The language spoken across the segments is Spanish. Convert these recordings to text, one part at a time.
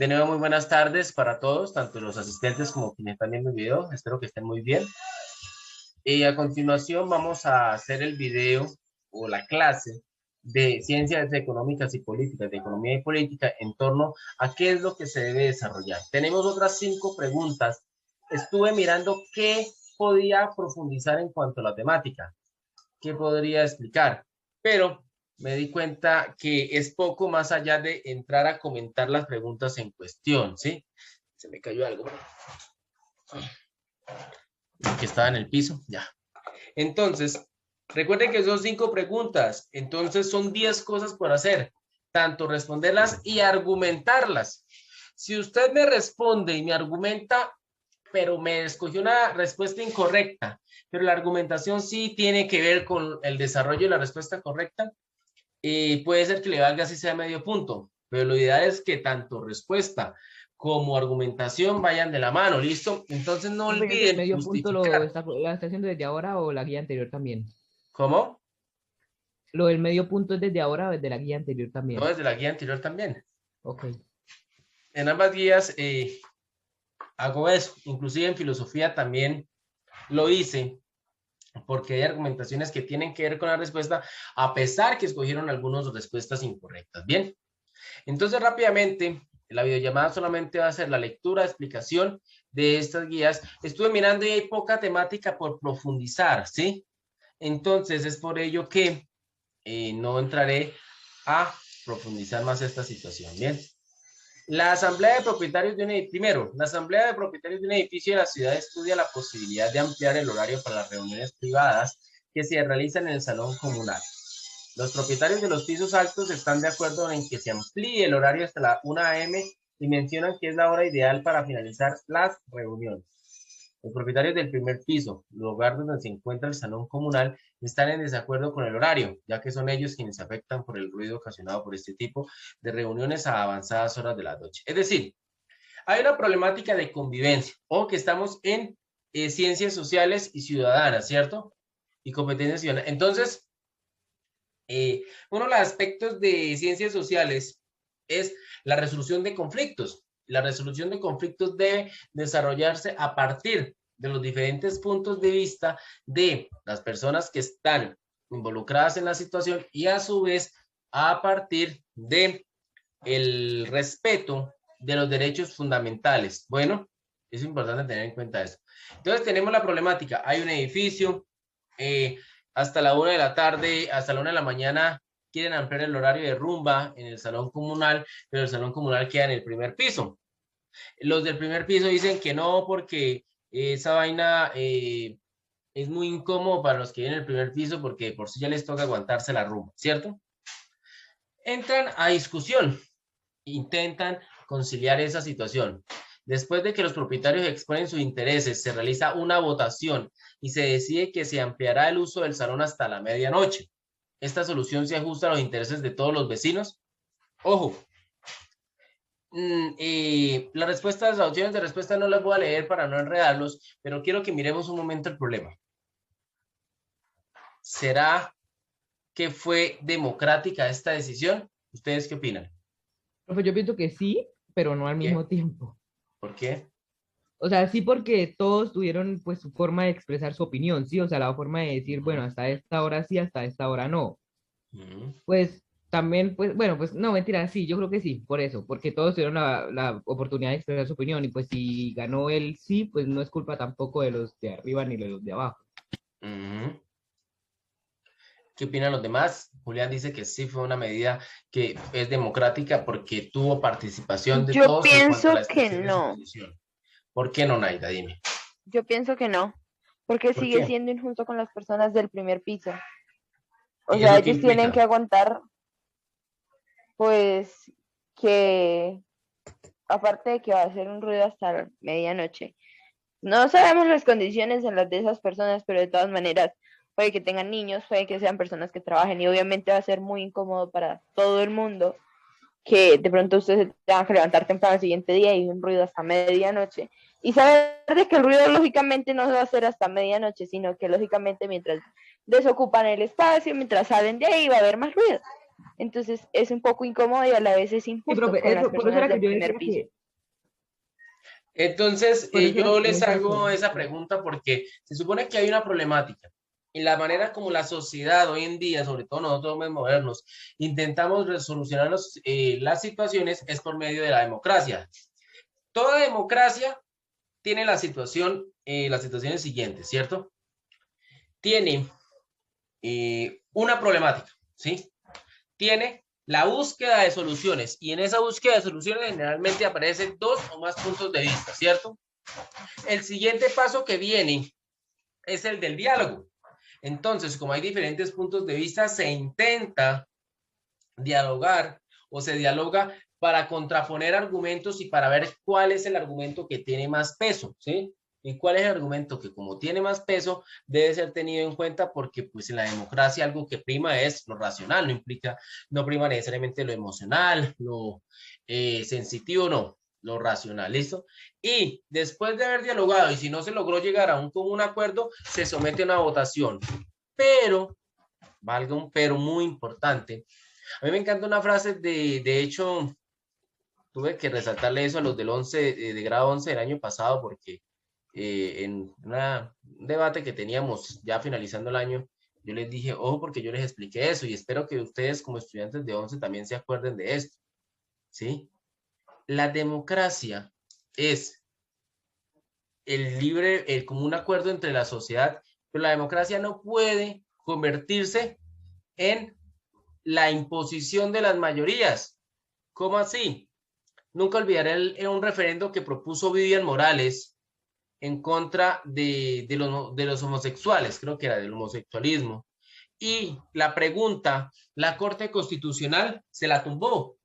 De nuevo, muy buenas tardes para todos, tanto los asistentes como quienes están viendo el video. Espero que estén muy bien. Y a continuación vamos a hacer el video o la clase de Ciencias Económicas y Políticas, de Economía y Política, en torno a qué es lo que se debe desarrollar. Tenemos otras 5 preguntas. Estuve mirando qué podía profundizar en cuanto a la temática, qué podría explicar, pero me di cuenta que es poco más allá de entrar a comentar las preguntas en cuestión, ¿sí? Se me cayó algo. Que estaba en el piso, ya. Entonces, recuerden que son 5 preguntas, entonces son 10 cosas por hacer, tanto responderlas y argumentarlas. Si usted me responde y me argumenta, pero me escogió una respuesta incorrecta, pero la argumentación sí tiene que ver con el desarrollo de la respuesta correcta, puede ser que le valga así sea medio punto, pero lo ideal es que tanto respuesta como argumentación vayan de la mano, ¿listo? Entonces no Pero el olviden medio punto justificar. la está haciendo desde ahora o la guía anterior también. ¿Cómo? Lo del medio punto es desde ahora o desde la guía anterior No, también. desde la guía anterior también. Ok. En ambas guías hago eso, inclusive en filosofía también lo hice, porque hay argumentaciones que tienen que ver con la respuesta, a pesar que escogieron algunas respuestas incorrectas. Bien, entonces rápidamente, la videollamada solamente va a ser la lectura, explicación de estas guías. Estuve mirando y hay poca temática por profundizar, ¿sí? Entonces es por ello que no entraré a profundizar más esta situación. Bien. La Asamblea de Propietarios de un edificio, primero, la Asamblea de Propietarios de un edificio de la ciudad estudia la posibilidad de ampliar el horario para las reuniones privadas que se realizan en el salón comunal. Los propietarios de los pisos altos están de acuerdo en que se amplíe el horario hasta la 1 a.m. y mencionan que es la hora ideal para finalizar las reuniones. Los propietarios del primer piso, lugar donde se encuentra el salón comunal, están en desacuerdo con el horario, ya que son ellos quienes se afectan por el ruido ocasionado por este tipo de reuniones a avanzadas horas de la noche. Es decir, hay una problemática de convivencia, o que estamos en ciencias sociales y ciudadanas, ¿cierto? Y competencias ciudadanas. Entonces, uno de los aspectos de ciencias sociales es la resolución de conflictos. La resolución de conflictos debe desarrollarse a partir de los diferentes puntos de vista de las personas que están involucradas en la situación y a su vez a partir de el respeto de los derechos fundamentales. Bueno, es importante tener en cuenta eso. Entonces tenemos la problemática. Hay un edificio, eh, hasta la 1 de la tarde, hasta la 1 de la mañana quieren ampliar el horario de rumba en el salón comunal, pero el salón comunal queda en el primer piso. Los del primer piso dicen que no, porque esa vaina es muy incómodo para los que viven en el primer piso, porque por sí ya les toca aguantarse la rumba, ¿cierto? Entran a discusión, intentan conciliar esa situación. Después de que los propietarios exponen sus intereses, se realiza una votación y se decide que se ampliará el uso del salón hasta la medianoche. Esta solución se ajusta a los intereses de todos los vecinos. Ojo, las respuestas, las opciones de respuesta no las voy a leer para no enredarlos, pero quiero que miremos un momento el problema. ¿Será que fue democrática esta decisión? ¿Ustedes qué opinan? Profe, yo pienso que sí, pero no al ¿Qué? mismo tiempo. ¿Por qué? O sea, sí porque todos tuvieron pues su forma de expresar su opinión, sí, o sea, la forma de decir, bueno, hasta esta hora sí, hasta esta hora no. Mm. Pues también, pues, bueno, pues no, mentira, sí, yo creo que sí, por eso, porque todos tuvieron la oportunidad de expresar su opinión y pues si ganó él sí, pues no es culpa tampoco de los de arriba ni de los de abajo. Mm. ¿Qué opinan los demás? Julián dice que sí fue una medida que es democrática porque tuvo participación de Yo todos en cuanto a la pienso que expresión de su no, posición. ¿Por qué no, Naida? Dime. yo pienso que no, porque ¿Por sigue qué? siendo injusto con las personas del primer piso. O ¿Y sea, eso qué ellos tienen que implica? aguantar, pues, que aparte de que va a ser un ruido hasta la medianoche. No sabemos las condiciones en las de esas personas, pero de todas maneras, puede que tengan niños, puede que sean personas que trabajen y obviamente va a ser muy incómodo para todo el mundo que de pronto ustedes se tengan que levantar temprano al siguiente día y un ruido hasta medianoche. Y saber de que el ruido lógicamente no va a ser hasta medianoche, sino que lógicamente mientras desocupan el espacio, mientras salen de ahí va a haber más ruido. Entonces es un poco incómodo y a la vez es Sí, injusto profe, con las por eso personas era que del yo primer decía piso. Entonces, por eso era yo que yo les decía hago que, esa pregunta porque se supone que hay una problemática. Y la manera como la sociedad hoy en día, sobre todo nosotros hombres modernos, intentamos resolucionar las situaciones es por medio de la democracia. Toda democracia tiene las situaciones siguientes, ¿cierto? Tiene una problemática, ¿sí? Tiene la búsqueda de soluciones y en esa búsqueda de soluciones generalmente aparecen dos o más puntos de vista, ¿cierto? El siguiente paso que viene es el del diálogo. Entonces, como hay diferentes puntos de vista, se intenta dialogar o se dialoga para contraponer argumentos y para ver cuál es el argumento que tiene más peso, ¿sí? Y cuál es el argumento que como tiene más peso debe ser tenido en cuenta porque pues en la democracia algo que prima es lo racional, no prima necesariamente lo emocional, lo sensitivo, no, lo racional, ¿listo? Y después de haber dialogado y si no se logró llegar a un común acuerdo, se somete a una votación. Pero, valga un pero muy importante, a mí me encanta una frase de hecho, tuve que resaltarle eso a los del 11, de grado 11 del año pasado, porque en un debate que teníamos ya finalizando el año, yo les dije, ojo, porque yo les expliqué eso y espero que ustedes como estudiantes de 11 también se acuerden de esto, ¿sí? La democracia es el común acuerdo entre la sociedad, pero la democracia no puede convertirse en la imposición de las mayorías. ¿Cómo así? Nunca olvidaré un referendo que propuso Vivian Morales en contra de los homosexuales, creo que era del homosexualismo. Y la pregunta, la Corte Constitucional se la tumbó,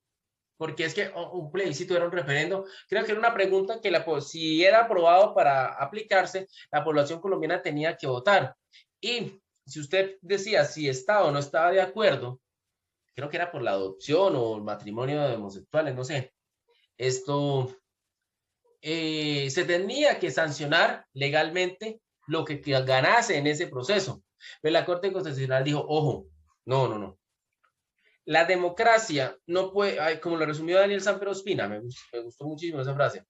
porque es que un plebiscito era un referendo. Creo que era una pregunta que si era aprobado para aplicarse, la población colombiana tenía que votar. Y si usted decía si estaba o no estaba de acuerdo, creo que era por la adopción o el matrimonio de homosexuales, no sé. Esto se tenía que sancionar legalmente lo que ganase en ese proceso. Pero la Corte Constitucional dijo, ojo, no, no, no. La democracia no puede, como lo resumió Daniel Sanper Ospina, me gustó muchísimo esa frase.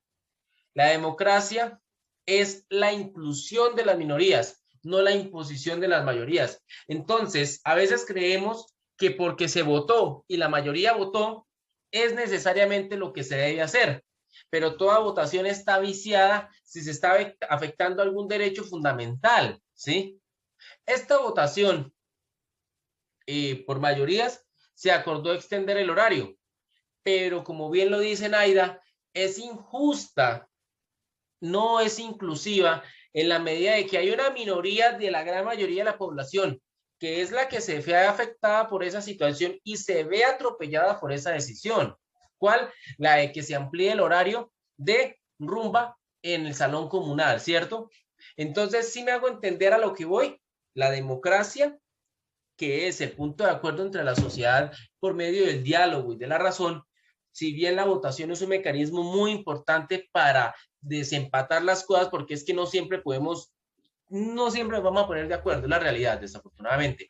La democracia es la inclusión de las minorías, no la imposición de las mayorías. Entonces, a veces creemos que porque se votó y la mayoría votó, es necesariamente lo que se debe hacer. Pero toda votación está viciada si se está afectando algún derecho fundamental, ¿sí? Esta votación por mayorías se acordó extender el horario, pero como bien lo dice Naida, es injusta, no es inclusiva en la medida de que hay una minoría de la gran mayoría de la población que es la que se ve afectada por esa situación y se ve atropellada por esa decisión. ¿Cuál? La de que se amplíe el horario de rumba en el salón comunal, ¿cierto? Entonces, sí me hago entender a lo que voy. La democracia, que es el punto de acuerdo entre la sociedad por medio del diálogo y de la razón, si bien la votación es un mecanismo muy importante para desempatar las cosas, porque es que no siempre vamos a poner de acuerdo, es la realidad, desafortunadamente.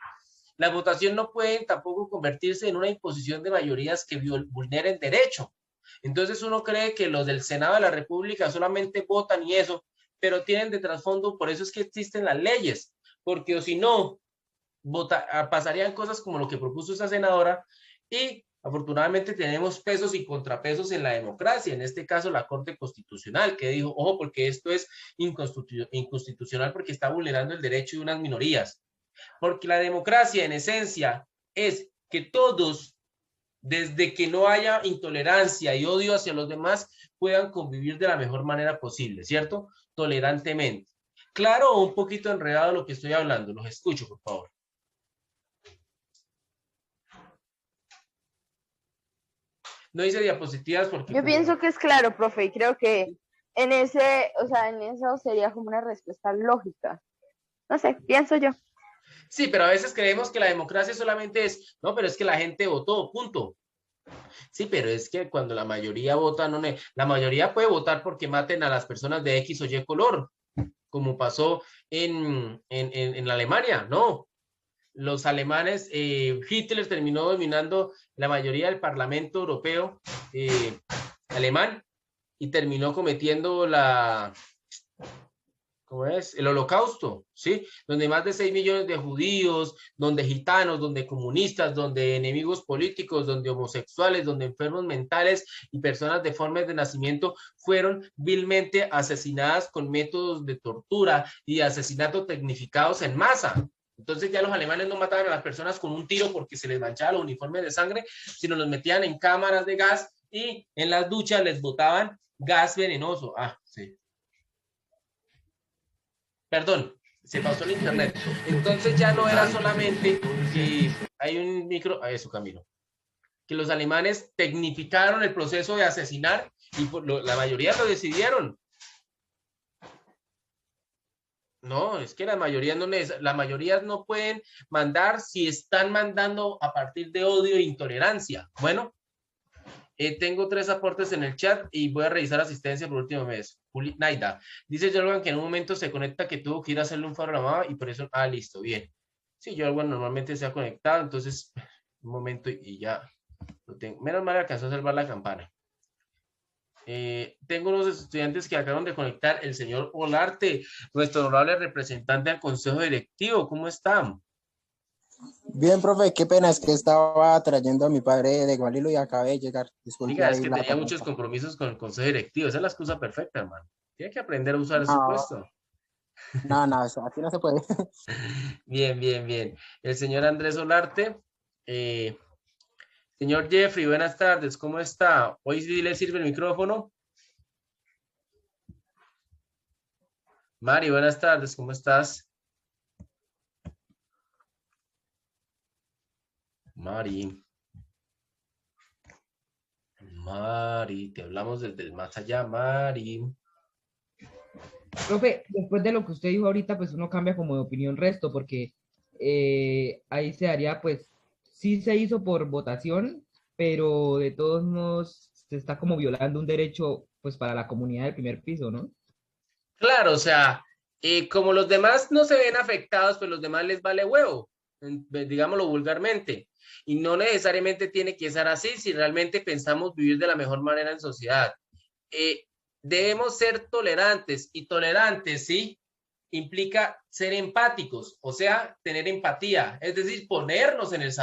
La votación no puede tampoco convertirse en una imposición de mayorías que vulneren derecho. Entonces uno cree que los del Senado de la República solamente votan y eso, pero tienen de trasfondo, por eso es que existen las leyes, porque o si no, pasarían cosas como lo que propuso esa senadora y afortunadamente tenemos pesos y contrapesos en la democracia, en este caso la Corte Constitucional, que dijo, ojo, porque esto es inconstitucional porque está vulnerando el derecho de unas minorías. Porque la democracia en esencia es que todos, desde que no haya intolerancia y odio hacia los demás, puedan convivir de la mejor manera posible, ¿cierto? Tolerantemente. Claro o un poquito enredado lo que estoy hablando, los escucho, por favor. No hice diapositivas porque Yo pienso que es claro, profe, y creo que en ese, o sea, en eso sería como una respuesta lógica. No sé, pienso yo. Sí, pero a veces creemos que la democracia solamente es, no, pero es que la gente votó, punto. Sí, pero es que cuando la mayoría vota, la mayoría puede votar porque maten a las personas de X o Y color, como pasó en Alemania, no. los alemanes, Hitler terminó dominando la mayoría del Parlamento Europeo alemán y terminó cometiendo ¿cómo es? El Holocausto, ¿sí? Donde más de 6 millones de judíos, donde gitanos, donde comunistas, donde enemigos políticos, donde homosexuales, donde enfermos mentales y personas deformes de nacimiento fueron vilmente asesinadas con métodos de tortura y asesinato tecnificados en masa. Entonces ya los alemanes no mataban a las personas con un tiro porque se les manchaba los uniformes de sangre, sino los metían en cámaras de gas y en las duchas les botaban gas venenoso. Ah, sí. Perdón, se pausó el internet. Entonces ya no era solamente que hay un micro, a eso Camilo, que los alemanes tecnificaron el proceso de asesinar y la mayoría lo decidieron. No, es que las mayorías no pueden mandar si están mandando a partir de odio e intolerancia. Bueno, tengo 3 aportes en el chat y voy a revisar asistencia por último mes. Naida, dice Jorgan que en un momento se conecta que tuvo que ir a hacerle un faro a la mamá y por eso, listo, bien. Sí, Jorgan normalmente se ha conectado, entonces, un momento y ya lo tengo. Menos mal alcanzó a salvar la campana. Tengo unos estudiantes que acaban de conectar, el señor Olarte, nuestro honorable representante al consejo directivo. ¿Cómo están? Bien, profe, qué pena, es que estaba trayendo a mi padre de Gualilo y acabé de llegar. Disculpe. Diga, es ahí que la tenía palabra. muchos compromisos con el consejo directivo. Esa es la excusa perfecta, hermano. Tiene que aprender a usar su No, puesto. no, así no se puede. Bien, bien, bien. El señor Andrés Olarte. Señor Jeffrey, buenas tardes. ¿Cómo está? Hoy sí le sirve el micrófono. Mari, buenas tardes. ¿Cómo estás? Mari. Mari, te hablamos desde el más allá, Mari. Profe, después de lo que usted dijo ahorita, pues uno cambia como de opinión resto, porque ahí se haría, pues, sí se hizo por votación, pero de todos modos se está como violando un derecho, pues, para la comunidad del primer piso, ¿no? Claro, o sea, como los demás no se ven afectados, pues los demás les vale huevo, digámoslo vulgarmente. Y no necesariamente tiene que ser así si realmente pensamos vivir de la mejor manera en sociedad. Debemos ser tolerantes y tolerantes, ¿sí? Implica ser empáticos, o sea, tener empatía, es decir, ponernos en los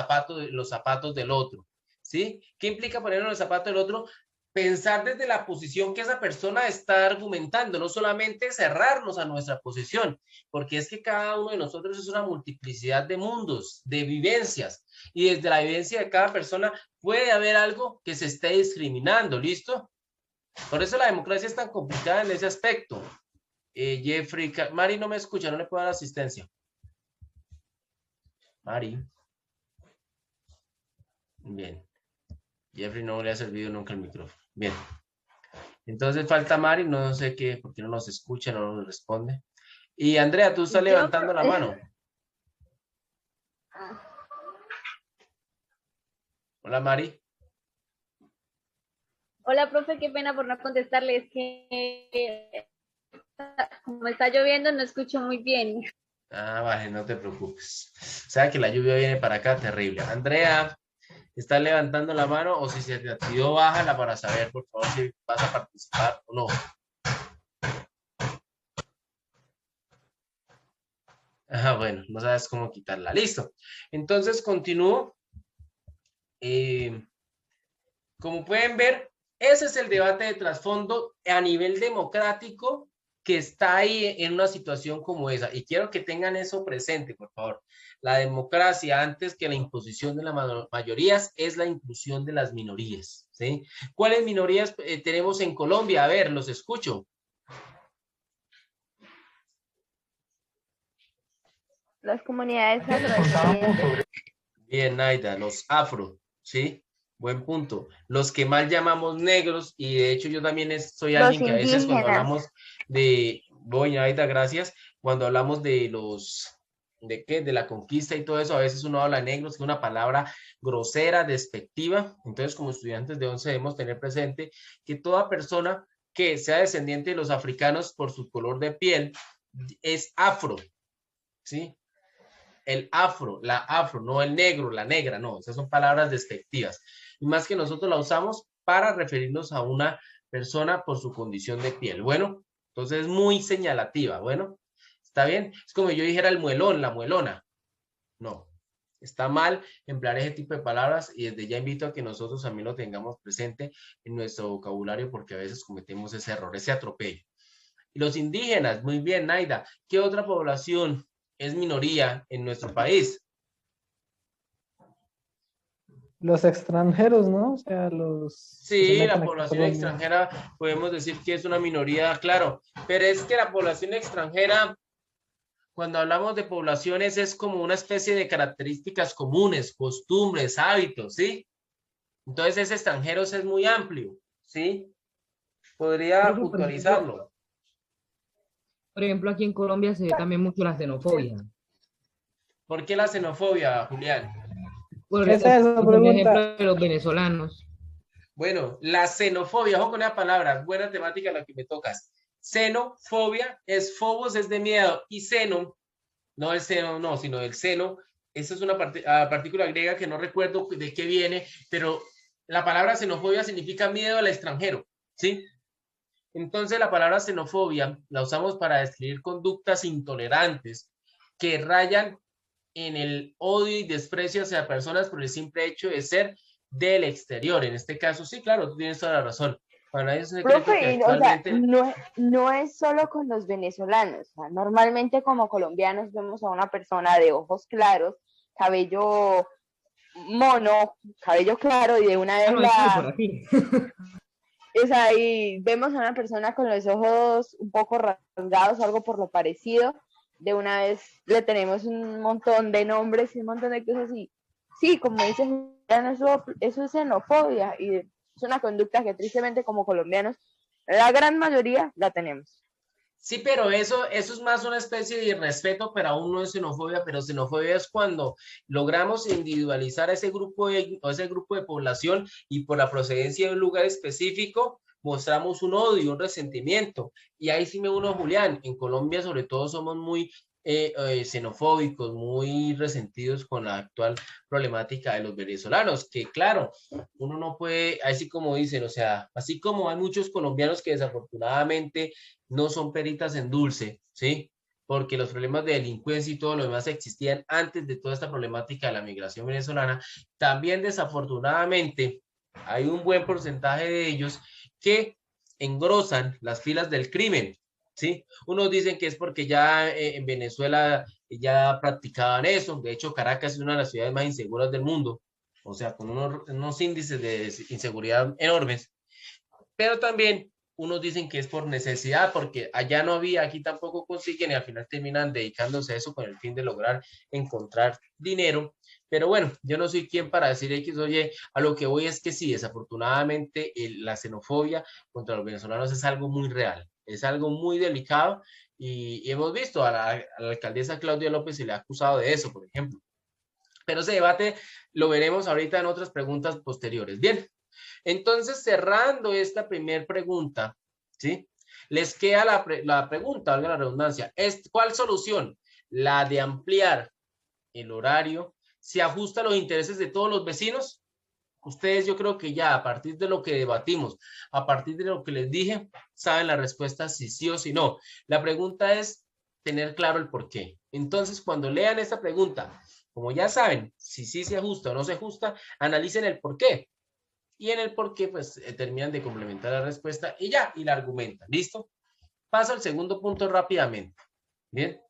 zapatos del otro, ¿sí? ¿Qué implica ponernos en el zapato del otro? Pensar desde la posición que esa persona está argumentando, no solamente cerrarnos a nuestra posición, porque es que cada uno de nosotros es una multiplicidad de mundos, de vivencias, y desde la vivencia de cada persona puede haber algo que se esté discriminando, ¿listo? Por eso la democracia es tan complicada en ese aspecto. Jeffrey, Mari no me escucha, no le puedo dar asistencia. Mari. Bien. Jeffrey no le ha servido nunca el micrófono. Bien. Entonces falta Mari, no sé qué, porque no nos escucha, no nos responde. Y Andrea, tú estás levantando la mano. Hola, Mari. Hola, profe, qué pena por no contestarle, es que como está lloviendo no escucho muy bien. Vale, no te preocupes. O sea que la lluvia viene para acá, terrible. Andrea, ¿estás levantando la mano o si se te activó, bájala para saber, por favor, si vas a participar o no? Bueno, no sabes cómo quitarla. Listo. Entonces, continúo. Como pueden ver, ese es el debate de trasfondo a nivel democrático que está ahí en una situación como esa. Y quiero que tengan eso presente, por favor. La democracia, antes que la imposición de las mayorías, es la inclusión de las minorías, ¿sí? ¿Cuáles minorías tenemos en Colombia? A ver, los escucho. Las comunidades afrodescendientes. Bien, Naida, los afro, ¿sí? Buen punto. Los que mal llamamos negros, y de hecho yo también soy Los alguien que a veces cuando indígenas. hablamos de, voy, Naida, gracias, cuando hablamos de ¿de qué? De la conquista y todo eso, a veces uno habla de negros, que es una palabra grosera, despectiva. Entonces, como estudiantes de 11 debemos tener presente que toda persona que sea descendiente de los africanos por su color de piel es afro, ¿sí? el afro, la afro, no el negro, la negra, no, esas son palabras despectivas. Y más que nosotros la usamos para referirnos a una persona por su condición de piel. Bueno, entonces es muy señalativa. Bueno, ¿está bien? Es como yo dijera el muelón, la muelona. No, está mal emplear ese tipo de palabras y desde ya invito a que nosotros también lo tengamos presente en nuestro vocabulario porque a veces cometemos ese error, ese atropello. Y los indígenas, muy bien, Naida. ¿Qué otra población es minoría en nuestro país? Los extranjeros, ¿no? O sea, los que se Sí, la meten aquí a población Colombia. extranjera podemos decir que es una minoría, claro, pero es que la población extranjera, cuando hablamos de poblaciones, es como una especie de características comunes, costumbres, hábitos, ¿sí? Entonces, ese extranjeros es muy amplio, ¿sí? Podría Profe, puntualizarlo. por ejemplo, aquí en Colombia se ve también mucho la xenofobia. ¿Por qué la xenofobia, Julián? ¿Qué es eso? Por Pregunta. ejemplo, de los venezolanos. Bueno, la xenofobia, ojo con la palabra, buena temática la que me tocas. Xenofobia es phobos, es de miedo, y seno, no el seno, no, sino el seno, esa es una partícula griega que no recuerdo de qué viene, pero la palabra xenofobia significa miedo al extranjero, ¿sí? Entonces la palabra xenofobia la usamos para describir conductas intolerantes que rayan en el odio y desprecio hacia personas por el simple hecho de ser del exterior. En este caso, sí, claro, tú tienes toda la razón. Para nadie es un secreto que Profe, o sea, actualmente... no es solo con los venezolanos. O sea, normalmente como colombianos vemos a una persona de ojos claros, cabello mono, cabello claro, y de una vez Ah, no, es por aquí. o sea, y vemos a una persona con los ojos un poco rasgados, algo por lo parecido, de una vez le tenemos un montón de nombres y un montón de cosas así. Sí, como dices, eso es xenofobia y es una conducta que tristemente como colombianos, la gran mayoría la tenemos. Sí, pero eso es más una especie de irrespeto, pero aún no es xenofobia, pero xenofobia es cuando logramos individualizar a ese grupo de población y por la procedencia de un lugar específico mostramos un odio, un resentimiento. Y ahí sí me uno a Julián, en Colombia sobre todo somos muy xenofóbicos, muy resentidos con la actual problemática de los venezolanos, que claro, uno no puede, así como dicen, o sea, así como hay muchos colombianos que desafortunadamente no son peritas en dulce, ¿sí? Porque los problemas de delincuencia y todo lo demás existían antes de toda esta problemática de la migración venezolana. También desafortunadamente hay un buen porcentaje de ellos que engrosan las filas del crimen, ¿sí? Unos dicen que es porque ya en Venezuela ya practicaban eso. De hecho, Caracas es una de las ciudades más inseguras del mundo, o sea, con unos índices de inseguridad enormes. Pero también unos dicen que es por necesidad, porque allá no había, aquí tampoco consiguen y al final terminan dedicándose a eso con el fin de lograr encontrar dinero. Pero bueno, yo no soy quien para decir X, oye, a lo que voy es que sí, desafortunadamente la xenofobia contra los venezolanos es algo muy real, es algo muy delicado y hemos visto a la alcaldesa Claudia López se le ha acusado de eso, por ejemplo. Pero ese debate lo veremos ahorita en otras preguntas posteriores. Bien, entonces cerrando esta primera pregunta, ¿sí? Les queda la pregunta, valga la redundancia, ¿cuál solución? La de ampliar el horario, ¿se ajusta a los intereses de todos los vecinos? Ustedes yo creo que ya a partir de lo que debatimos, a partir de lo que les dije, saben la respuesta si sí o si no. La pregunta es tener claro el por qué. Entonces, cuando lean esta pregunta, como ya saben si sí se ajusta o no se ajusta, analicen el por qué. Y en el por qué, pues terminan de complementar la respuesta y ya, y la argumentan. ¿Listo? Paso al segundo punto rápidamente. Bien.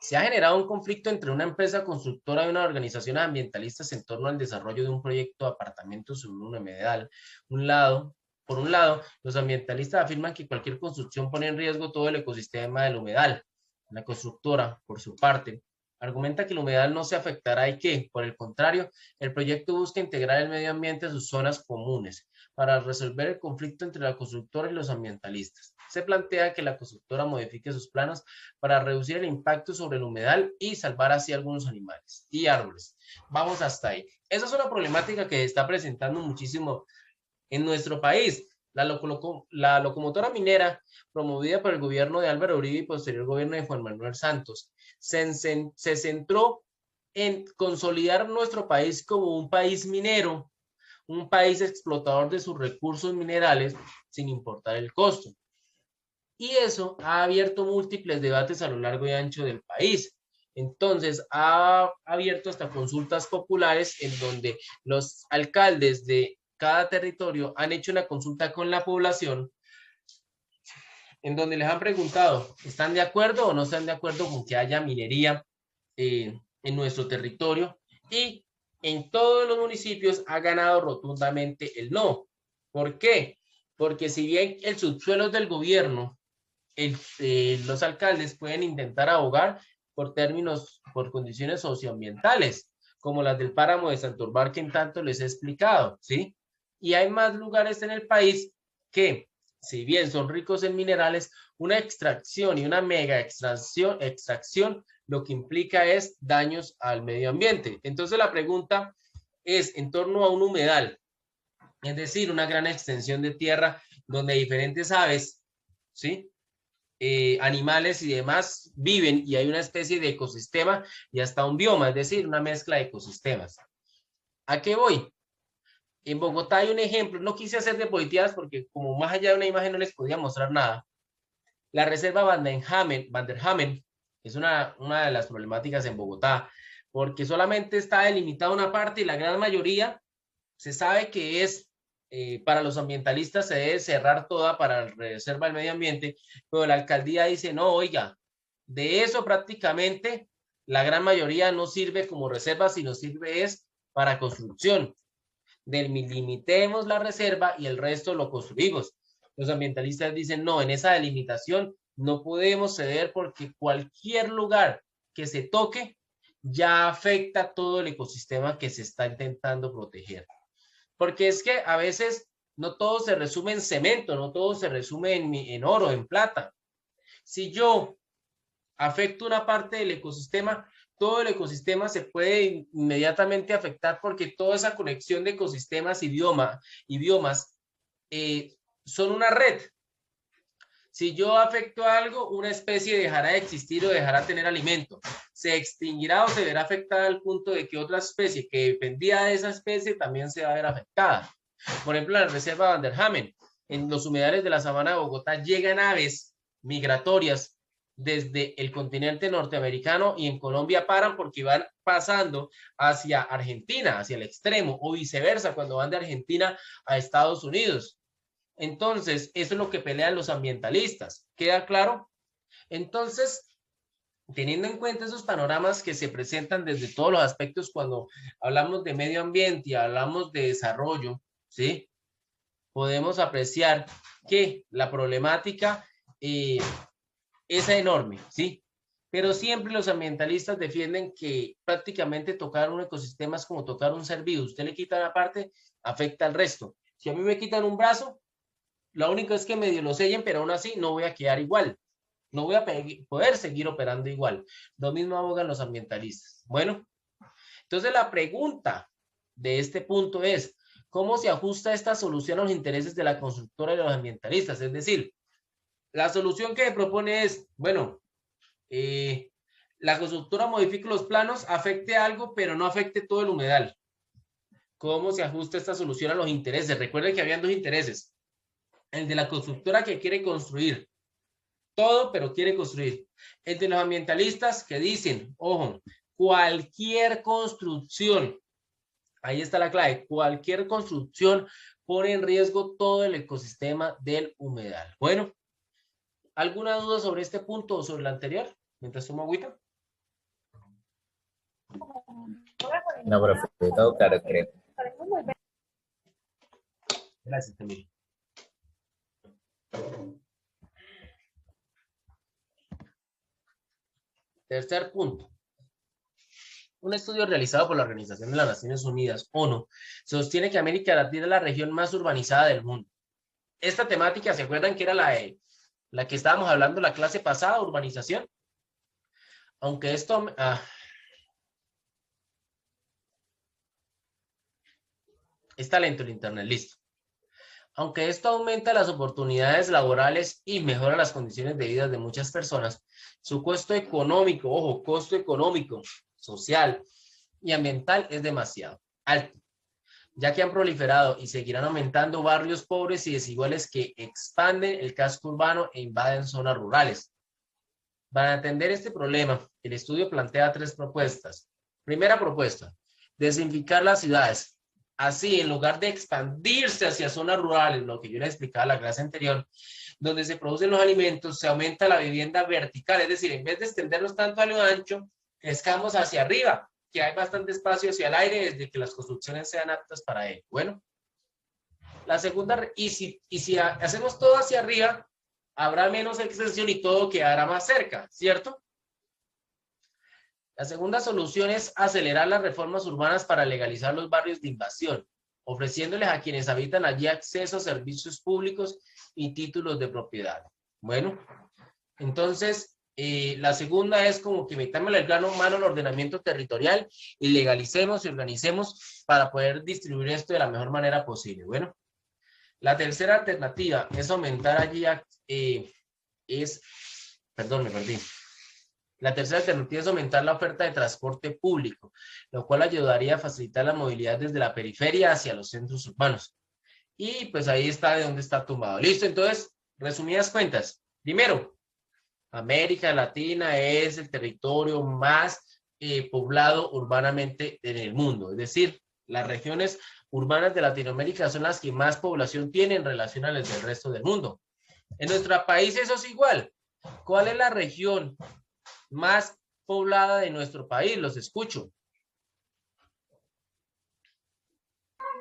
Se ha generado un conflicto entre una empresa constructora y una organización ambientalistas en torno al desarrollo de un proyecto de apartamentos en un humedal. Por un lado, los ambientalistas afirman que cualquier construcción pone en riesgo todo el ecosistema del humedal. La constructora, por su parte, argumenta que el humedal no se afectará y que, por el contrario, el proyecto busca integrar el medio ambiente a sus zonas comunes para resolver el conflicto entre la constructora y los ambientalistas. Se plantea que la constructora modifique sus planos para reducir el impacto sobre el humedal y salvar así algunos animales y árboles. Vamos hasta ahí. Esa es una problemática que está presentando muchísimo en nuestro país. La locomotora minera, promovida por el gobierno de Álvaro Uribe y posterior gobierno de Juan Manuel Santos, se centró en consolidar nuestro país como un país minero, un país explotador de sus recursos minerales sin importar el costo. Y eso ha abierto múltiples debates a lo largo y ancho del país. Entonces, ha abierto hasta consultas populares en donde los alcaldes de cada territorio han hecho una consulta con la población en donde les han preguntado, ¿están de acuerdo o no están de acuerdo con que haya minería en nuestro territorio? Y en todos los municipios ha ganado rotundamente el no. ¿Por qué? Porque si bien el subsuelo es del gobierno, los alcaldes pueden intentar abogar por condiciones socioambientales, como las del páramo de Santurbán que en tanto les he explicado, ¿sí? Y hay más lugares en el país que, si bien son ricos en minerales, una extracción y una mega extracción lo que implica es daños al medio ambiente. Entonces la pregunta es en torno a un humedal, es decir, una gran extensión de tierra donde diferentes aves, ¿sí? Animales y demás viven y hay una especie de ecosistema y hasta un bioma, es decir, una mezcla de ecosistemas. ¿A qué voy? En Bogotá hay un ejemplo, no quise hacer diapositivas porque como más allá de una imagen no les podía mostrar nada. La reserva Van der Hamen es una de las problemáticas en Bogotá, porque solamente está delimitada una parte y la gran mayoría se sabe que es para los ambientalistas se debe cerrar toda para la reserva del medio ambiente, pero la alcaldía dice, no, oiga, de eso prácticamente la gran mayoría no sirve como reserva, sino sirve es para construcción. Delimitemos la reserva y el resto lo construimos. Los ambientalistas dicen, no, en esa delimitación no podemos ceder porque cualquier lugar que se toque ya afecta todo el ecosistema que se está intentando proteger. Porque es que a veces no todo se resume en cemento, no todo se resume en oro, en plata. Si yo afecto una parte del ecosistema, todo el ecosistema se puede inmediatamente afectar porque toda esa conexión de ecosistemas y biomas son una red. Si yo afecto algo, una especie dejará de existir o dejará de tener alimento. Se extinguirá o se verá afectada al punto de que otra especie que dependía de esa especie también se va a ver afectada. Por ejemplo, en la reserva Van der Hamen, en los humedales de la sabana de Bogotá, llegan aves migratorias desde el continente norteamericano y en Colombia paran porque van pasando hacia Argentina, hacia el extremo, o viceversa, cuando van de Argentina a Estados Unidos. Entonces, eso es lo que pelean los ambientalistas. ¿Queda claro? Entonces, teniendo en cuenta esos panoramas que se presentan desde todos los aspectos cuando hablamos de medio ambiente y hablamos de desarrollo, ¿sí? Podemos apreciar que la problemática es enorme, ¿sí? Pero siempre los ambientalistas defienden que prácticamente tocar un ecosistema es como tocar un ser vivo. Usted le quita una parte, afecta al resto. Si a mí me quitan un brazo, lo único es que medio lo sellen, pero aún así no voy a quedar igual. No voy a poder seguir operando igual. Lo mismo abogan los ambientalistas. Bueno, entonces la pregunta de este punto es, ¿cómo se ajusta esta solución a los intereses de la constructora y de los ambientalistas? Es decir, la solución que propone es, bueno, la constructora modifica los planos, afecte algo, pero no afecte todo el humedal. ¿Cómo se ajusta esta solución a los intereses? Recuerden que habían dos intereses. El de la constructora que quiere construir todo, pero quiere construir. El de los ambientalistas que dicen, ojo, cualquier construcción, ahí está la clave, cualquier construcción pone en riesgo todo el ecosistema del humedal. Bueno, ¿alguna duda sobre este punto o sobre el anterior? Mientras tomo agüita. No, profe, todo claro, creo. Gracias, Camilo. Tercer punto. Un estudio realizado por la Organización de las Naciones Unidas, ONU, sostiene que América Latina es la región más urbanizada del mundo. Esta temática, ¿se acuerdan que era la que estábamos hablando la clase pasada, urbanización? Aunque esto... está lento el internet, listo. Aunque esto aumenta las oportunidades laborales y mejora las condiciones de vida de muchas personas, su costo económico, ojo, costo económico, social y ambiental es demasiado alto, ya que han proliferado y seguirán aumentando barrios pobres y desiguales que expanden el casco urbano e invaden zonas rurales. Para atender este problema, el estudio plantea 3 propuestas. Primera propuesta, desinficar las ciudades. Así, en lugar de expandirse hacia zonas rurales, lo que yo les explicaba en la clase anterior, donde se producen los alimentos, se aumenta la vivienda vertical, es decir, en vez de extendernos tanto a lo ancho, crezcamos hacia arriba, que hay bastante espacio hacia el aire desde que las construcciones sean aptas para ello. Bueno, la segunda, y si hacemos todo hacia arriba, habrá menos extensión y todo quedará más cerca, ¿cierto? La segunda solución es acelerar las reformas urbanas para legalizar los barrios de invasión, ofreciéndoles a quienes habitan allí acceso a servicios públicos y títulos de propiedad. Bueno, entonces, la segunda es como que metámosle el grano mano al ordenamiento territorial y legalicemos y organicemos para poder distribuir esto de la mejor manera posible. Bueno, la tercera alternativa es aumentar allí, perdón, me perdí. La tercera alternativa es aumentar la oferta de transporte público, lo cual ayudaría a facilitar la movilidad desde la periferia hacia los centros urbanos. Y pues ahí está de dónde está tumbado. Listo, entonces, resumidas cuentas. Primero, América Latina es el territorio más poblado urbanamente en el mundo. Es decir, las regiones urbanas de Latinoamérica son las que más población tienen en relación a las del resto del mundo. En nuestro país eso es igual. ¿Cuál es la región más poblada de nuestro país? Los escucho.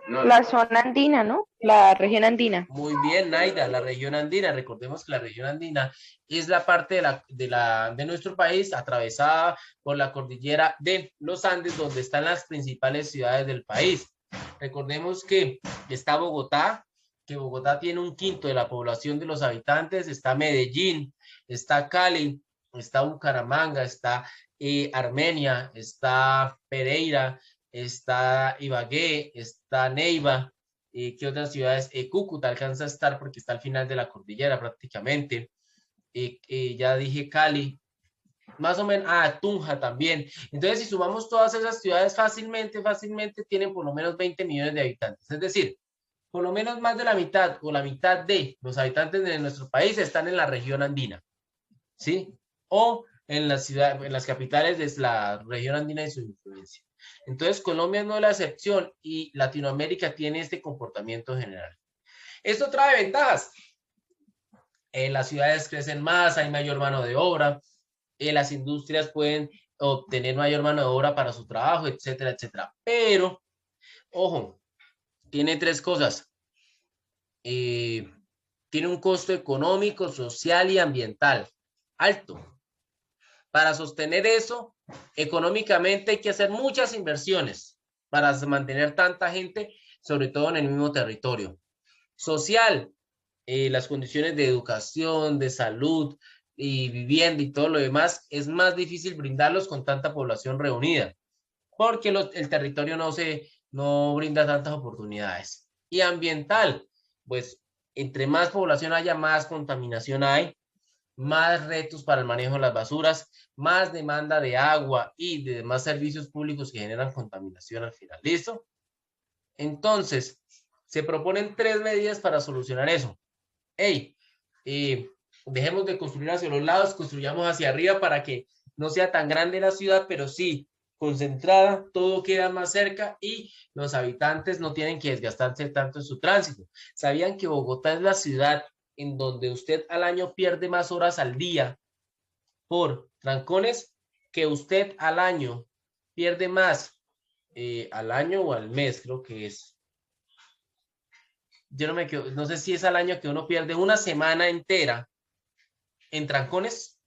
La zona andina, ¿no? La región andina. Muy bien, Naida, la región andina. Recordemos que la región andina es la parte de nuestro país atravesada por la cordillera de los Andes, donde están las principales ciudades del país. Recordemos que está Bogotá, que Bogotá tiene 1/5 de la población de los habitantes, está Medellín, está Cali, está Bucaramanga, está Armenia, está Pereira, está Ibagué, está Neiva, ¿qué otras ciudades? Cúcuta alcanza a estar porque está al final de la cordillera prácticamente, ya dije Cali, más o menos, Tunja también. Entonces, si sumamos todas esas ciudades fácilmente tienen por lo menos 20 millones de habitantes, es decir, por lo menos más de la mitad o la mitad de los habitantes de nuestro país están en la región andina, ¿sí? O en las capitales de la región andina y su influencia. Entonces, Colombia no es la excepción y Latinoamérica tiene este comportamiento general. Esto trae ventajas. Las ciudades crecen más, hay mayor mano de obra, las industrias pueden obtener mayor mano de obra para su trabajo, etcétera, etcétera. Pero, ojo, tiene 3 cosas. Tiene un costo económico, social y ambiental alto. Para sostener eso, económicamente hay que hacer muchas inversiones para mantener tanta gente, sobre todo en el mismo territorio. Social, las condiciones de educación, de salud y vivienda y todo lo demás, es más difícil brindarlos con tanta población reunida, porque el territorio no brinda tantas oportunidades. Y ambiental, pues entre más población haya, más contaminación hay, más retos para el manejo de las basuras, más demanda de agua y de demás servicios públicos que generan contaminación al final. ¿Listo? Entonces, se proponen 3 medidas para solucionar eso. Dejemos de construir hacia los lados, construyamos hacia arriba para que no sea tan grande la ciudad, pero sí concentrada, todo queda más cerca y los habitantes no tienen que desgastarse tanto en su tránsito. ¿Sabían que Bogotá es la ciudad en donde usted al año pierde más horas al día por trancones que usted al año pierde más al año o al mes? Creo que es. Yo no sé si es al año que uno pierde una semana entera en trancones.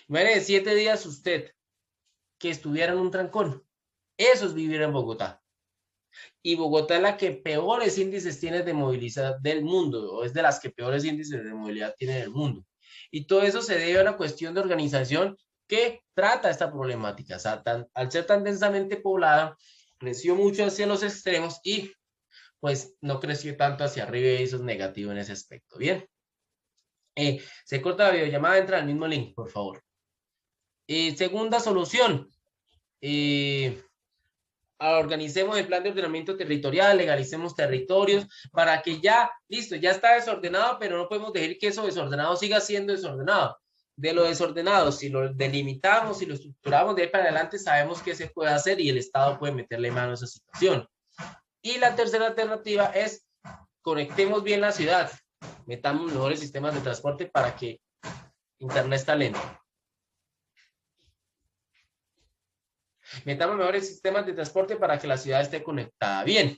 Imagínese 7 días usted que estuviera en un trancón. Eso es vivir en Bogotá. Y Bogotá es la que peores índices tiene de movilidad del mundo, o es de las que peores índices de movilidad tiene del mundo. Y todo eso se debe a una cuestión de organización que trata esta problemática. O sea, al ser tan densamente poblada, creció mucho hacia los extremos y pues no creció tanto hacia arriba y eso es negativo en ese aspecto. Bien. Se corta la videollamada, entra al mismo link, por favor. Segunda solución. Organicemos el plan de ordenamiento territorial, legalicemos territorios para que ya, listo, ya está desordenado, pero no podemos dejar que eso desordenado siga siendo desordenado. De lo desordenado, si lo delimitamos, si lo estructuramos de ahí para adelante, sabemos qué se puede hacer y el Estado puede meterle mano a esa situación. Y la tercera alternativa es conectemos bien la ciudad, metamos mejores sistemas de transporte para que Internet está lento. Metamos mejores sistemas de transporte para que la ciudad esté conectada. Bien.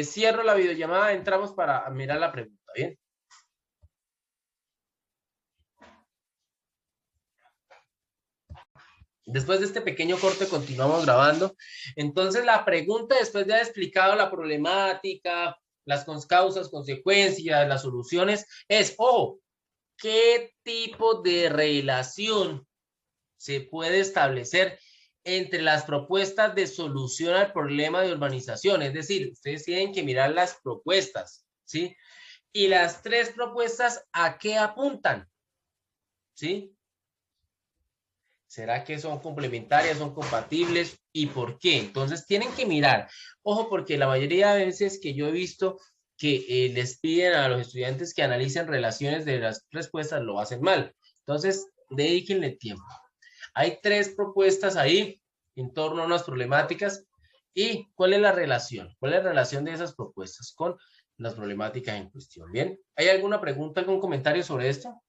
Cierro la videollamada, entramos para mirar la pregunta. Bien. Después de este pequeño corte continuamos grabando. Entonces la pregunta, después de haber explicado la problemática, las causas, consecuencias, las soluciones, es, ojo, ¿qué tipo de relación se puede establecer entre las propuestas de solución al problema de urbanización? Es decir, ustedes tienen que mirar las propuestas, ¿sí? Y las tres propuestas, ¿a qué apuntan? ¿Sí? ¿Será que son complementarias, son compatibles? ¿Y por qué? Entonces tienen que mirar. Ojo, porque la mayoría de veces que yo he visto que les piden a los estudiantes que analicen relaciones de las respuestas, lo hacen mal. Entonces, dedíquenle tiempo. Hay tres propuestas ahí en torno a unas problemáticas. ¿Y cuál es la relación? ¿Cuál es la relación de esas propuestas con las problemáticas en cuestión? Bien, ¿hay alguna pregunta, algún comentario sobre esto?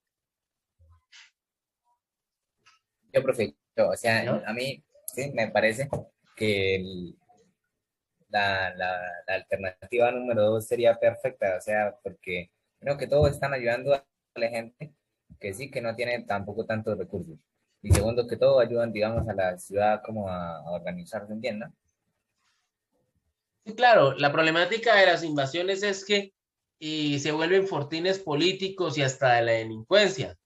Yo, profe, o sea, ¿No? a mí sí me parece que la alternativa número 2 sería perfecta, o sea, porque creo que todos están ayudando a la gente que sí, que no tiene tampoco tantos recursos. Y segundo, que todo ayudan, digamos, a la ciudad como a organizarse, ¿entiendes? Sí, claro, la problemática de las invasiones es que se vuelven fortines políticos y hasta de la delincuencia.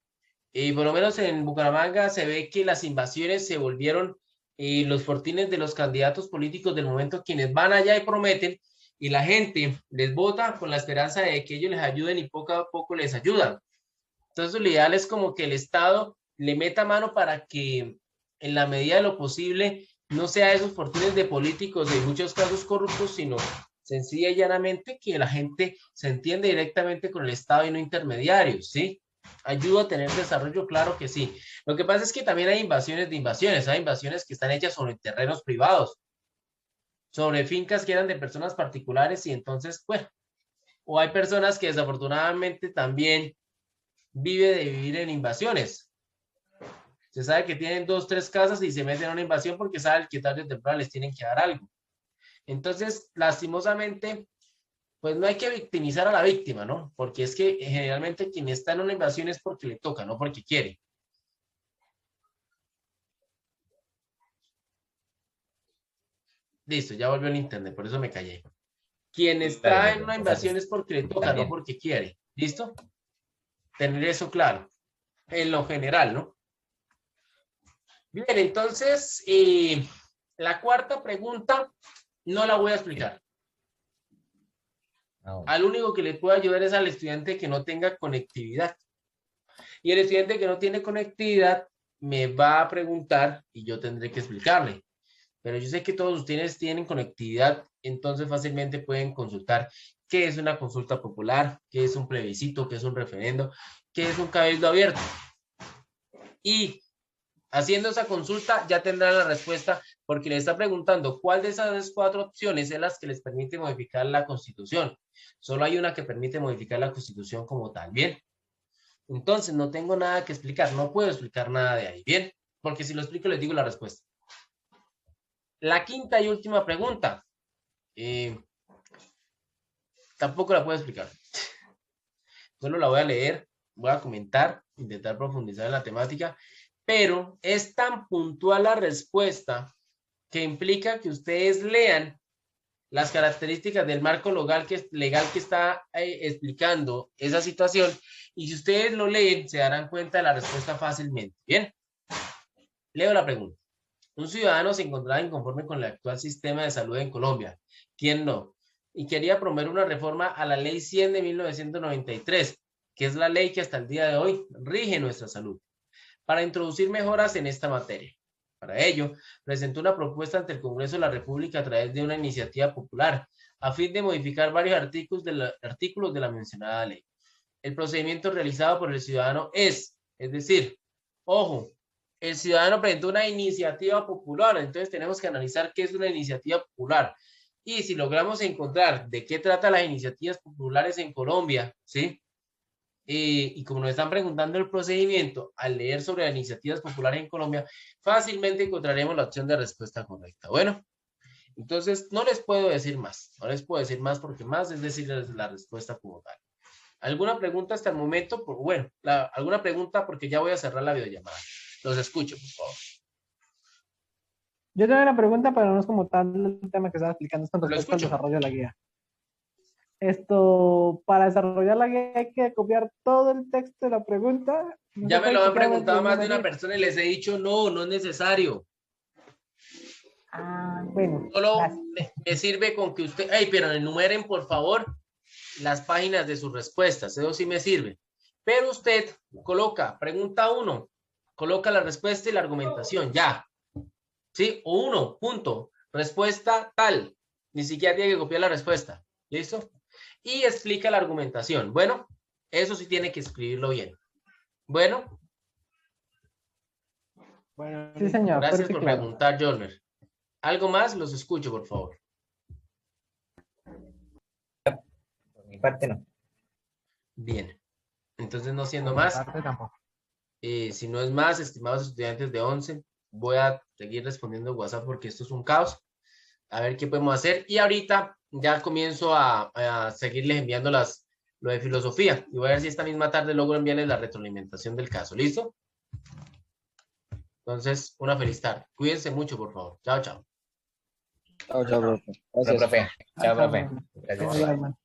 Por lo menos en Bucaramanga se ve que las invasiones se volvieron los fortines de los candidatos políticos del momento, quienes van allá y prometen, y la gente les vota con la esperanza de que ellos les ayuden y poco a poco les ayudan. Entonces, lo ideal es como que el Estado le meta mano para que, en la medida de lo posible, no sea esos fortines de políticos de muchos casos corruptos, sino sencilla y llanamente que la gente se entiende directamente con el Estado y no intermediarios, ¿sí? Ayuda a tener desarrollo, claro que sí. Lo que pasa es que también hay invasiones de invasiones, hay invasiones que están hechas sobre terrenos privados, sobre fincas que eran de personas particulares y entonces, bueno, o hay personas que desafortunadamente también vive de vivir en invasiones. Se sabe que tienen 2, 3 casas y se meten a una invasión porque saben que tarde o temprano les tienen que dar algo. Entonces, lastimosamente, pues no hay que victimizar a la víctima, ¿no? Porque es que generalmente quien está en una invasión es porque le toca, no porque quiere. Listo, ya volvió el internet, por eso me callé. Quien está en una invasión es porque le toca, no porque quiere. ¿Listo? Tener eso claro. En lo general, ¿no? Bien, entonces, la cuarta pregunta no la voy a explicar. Al único que le puedo ayudar es al estudiante que no tenga conectividad. Y el estudiante que no tiene conectividad me va a preguntar y yo tendré que explicarle. Pero yo sé que todos ustedes tienen conectividad, entonces fácilmente pueden consultar qué es una consulta popular, qué es un plebiscito, qué es un referendo, qué es un cabildo abierto. Y haciendo esa consulta ya tendrán la respuesta porque le está preguntando cuál de esas 4 opciones es las que les permite modificar la Constitución. Solo hay una que permite modificar la Constitución como tal. Bien. Entonces no tengo nada que explicar. No puedo explicar nada de ahí. Bien. Porque si lo explico les digo la respuesta. La quinta y última pregunta. Tampoco la puedo explicar. Solo la voy a leer. Voy a comentar. Intentar profundizar en la temática. Pero es tan puntual la respuesta que implica que ustedes lean las características del marco legal que está explicando esa situación, y si ustedes lo leen, se darán cuenta de la respuesta fácilmente. Bien, leo la pregunta. Un ciudadano se encontraba inconforme con el actual sistema de salud en Colombia. ¿Quién no? y quería promover una reforma a la Ley 100 de 1993, que es la ley que hasta el día de hoy rige nuestra salud, para introducir mejoras en esta materia. Para ello, presentó una propuesta ante el Congreso de la República a través de una iniciativa popular, a fin de modificar varios artículos de la mencionada ley. El procedimiento realizado por el ciudadano es decir, ojo, el ciudadano presentó una iniciativa popular, entonces tenemos que analizar qué es una iniciativa popular. Y si logramos encontrar de qué tratan las iniciativas populares en Colombia, ¿sí? Y como nos están preguntando el procedimiento, al leer sobre las iniciativas populares en Colombia, fácilmente encontraremos la opción de respuesta correcta. Bueno, entonces no les puedo decir más, porque más es decirles la respuesta como tal. ¿Alguna pregunta hasta el momento? Bueno, ¿alguna pregunta? Porque ya voy a cerrar la videollamada. Los escucho, por favor. Yo tengo una pregunta, pero no es como tal el tema que estaba explicando, es con respecto al desarrollo de la guía. Para desarrollar la guía hay que copiar todo el texto de la pregunta. Ya me lo han preguntado más de una persona y les he dicho, no, no es necesario. Bueno. Solo me sirve con que usted, pero enumeren, por favor, las páginas de sus respuestas. Eso sí me sirve. Pero usted coloca, pregunta 1, coloca la respuesta y la argumentación, ya. ¿Sí? O 1, punto. Respuesta tal. Ni siquiera tiene que copiar la respuesta. ¿Listo? Y explica la argumentación. Bueno, eso sí tiene que escribirlo bien. Bueno. Sí, señor. Gracias por preguntar, Jorner. ¿Algo más? Los escucho, por favor. Por mi parte, no. Bien. Entonces, no siendo más, si no es más, estimados estudiantes de 11, voy a seguir respondiendo WhatsApp porque esto es un caos. A ver qué podemos hacer. Y ahorita ya comienzo a seguirles enviando lo de filosofía. Y voy a ver si esta misma tarde logro enviarles la retroalimentación del caso. ¿Listo? Entonces, una feliz tarde. Cuídense mucho, por favor. Chao, chao. Chao, chao, profe. Chao, profe. Chao, profe. Gracias.